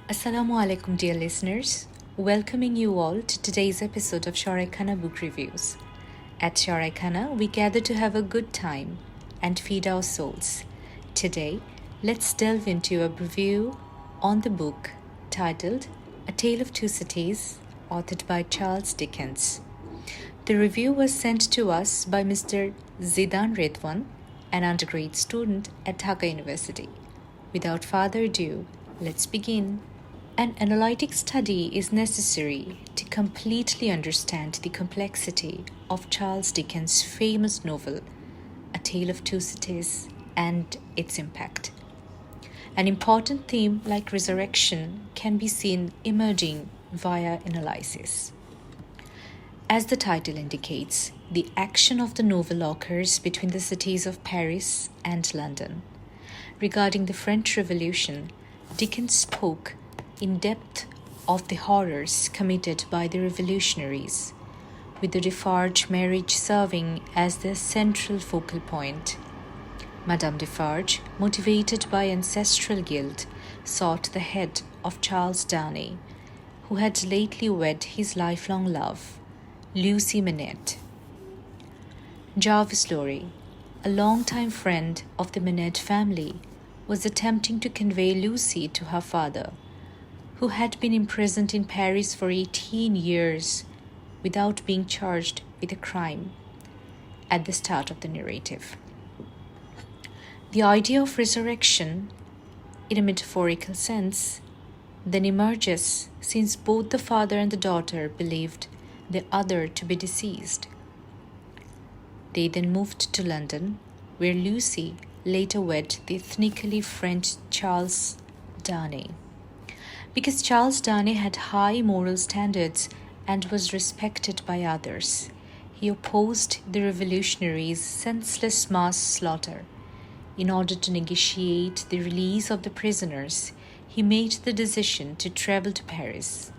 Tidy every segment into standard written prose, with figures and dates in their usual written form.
Assalamu alaikum, dear listeners. Welcoming you all to today's episode of Sharaikana Book Reviews. At Sharaikana, we gather to have a good time and feed our souls. Today, let's delve into a review on the book titled A Tale of Two Cities, authored by Charles Dickens. The review was sent to us by Mr. Zidan Redwan, an undergraduate student at Dhaka University. Without further ado, let's begin. An analytic study is necessary to completely understand the complexity of Charles Dickens' famous novel, A Tale of Two Cities, and its impact. An important theme like resurrection can be seen emerging via analysis. As the title indicates, the action of the novel occurs between the cities of Paris and London. Regarding the French Revolution, Dickens spoke in depth of the horrors committed by the revolutionaries, with the Defarge marriage serving as the central focal point. Madame Defarge, motivated by ancestral guilt, sought the head of Charles Darnay, who had lately wed his lifelong love, Lucy Manette. Jarvis Lorry, a longtime friend of the Manette family, was attempting to convey Lucy to her father, who had been imprisoned in Paris for 18 years without being charged with a crime at the start of the narrative. The idea of resurrection, in a metaphorical sense, then emerges since both the father and the daughter believed the other to be deceased. They then moved to London, where Lucy later wed the ethnically French Charles Darnay. Because Charles Darnay had high moral standards and was respected by others, he opposed the revolutionaries' senseless mass slaughter. In order to negotiate the release of the prisoners, he made the decision to travel to Paris,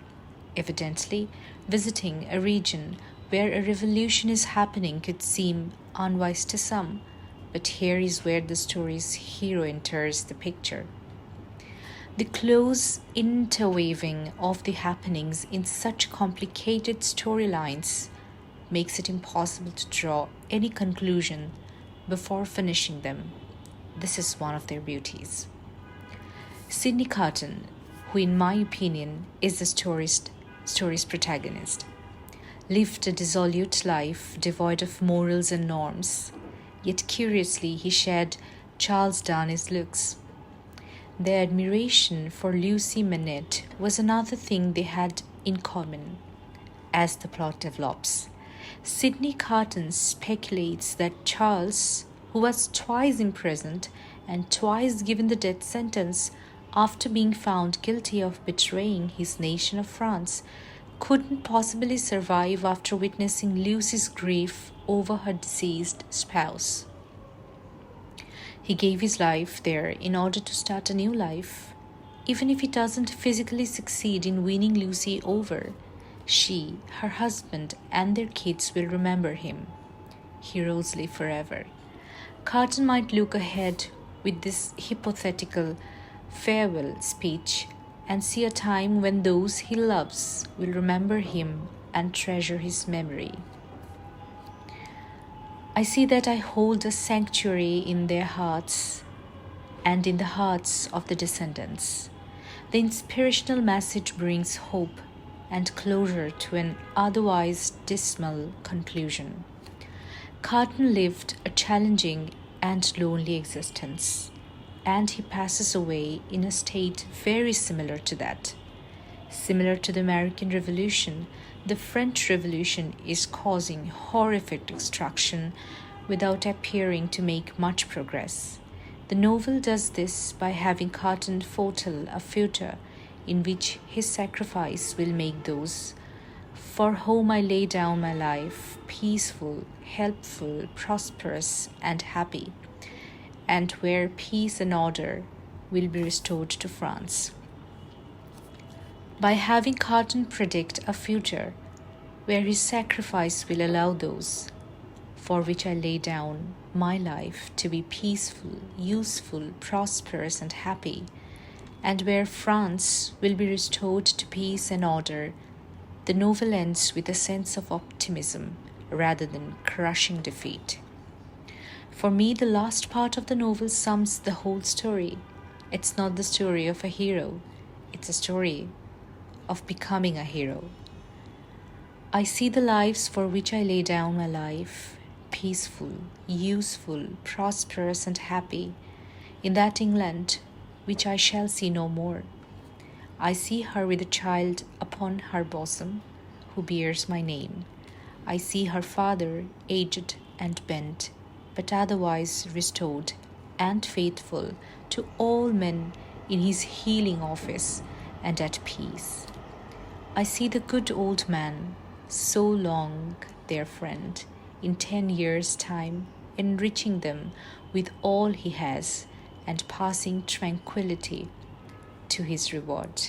evidently visiting a region where a revolution is happening could seem unwise to some, but here is where the story's hero enters the picture. The close interweaving of the happenings in such complicated storylines makes it impossible to draw any conclusion before finishing them. This is one of their beauties. Sidney Carton, who in my opinion is the story's protagonist, lived a dissolute life devoid of morals and norms, yet curiously he shared Charles Darnay's looks. Their admiration for Lucy Manette was another thing they had in common. As the plot develops, Sidney Carton speculates that Charles, who was twice imprisoned and twice given the death sentence after being found guilty of betraying his nation of France, couldn't possibly survive after witnessing Lucy's grief over her deceased spouse. He gave his life there in order to start a new life. Even if he doesn't physically succeed in winning Lucy over, she, her husband, and their kids will remember him. Heroes live forever. Carton might look ahead with this hypothetical farewell speech and see a time when those he loves will remember him and treasure his memory. I see that I hold a sanctuary in their hearts and in the hearts of the descendants. The inspirational message brings hope and closure to an otherwise dismal conclusion. Carton lived a challenging and lonely existence, and he passes away in a state very similar to that. Similar to the American Revolution, the French Revolution is causing horrific destruction without appearing to make much progress. The novel does this by having Carton foretell a future in which his sacrifice will make those for whom I lay down my life peaceful, helpful, prosperous, and happy, and where peace and order will be restored to France. By having Carton predict a future where his sacrifice will allow those for which I lay down my life to be peaceful, useful, prosperous, and happy, and where France will be restored to peace and order. The novel ends with a sense of optimism rather than crushing defeat. For me, the last part of the novel sums the whole story. It's not the story of a hero, it's a story of becoming a hero. I see the lives for which I lay down my life, peaceful, useful, prosperous, and happy, in that England which I shall see no more. I see her with a child upon her bosom, who bears my name. I see her father, aged and bent, but otherwise restored and faithful to all men in his healing office and at peace. I see the good old man, so long their friend, in 10 years' time, enriching them with all he has and passing tranquility to his reward.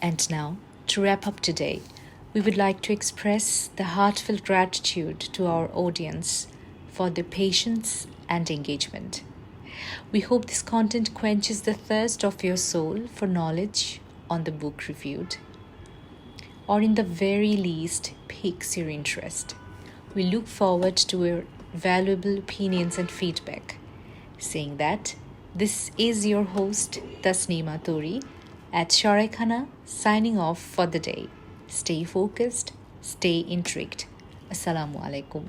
And now, to wrap up today, we would like to express the heartfelt gratitude to our audience for their patience and engagement. We hope this content quenches the thirst of your soul for knowledge on the book reviewed, or in the very least piques your interest. We look forward to your valuable opinions and feedback. Saying that, this is your host Tasneema Tori at Shoraikhana, signing off for the day. Stay focused, stay intrigued. Assalamu alaikum.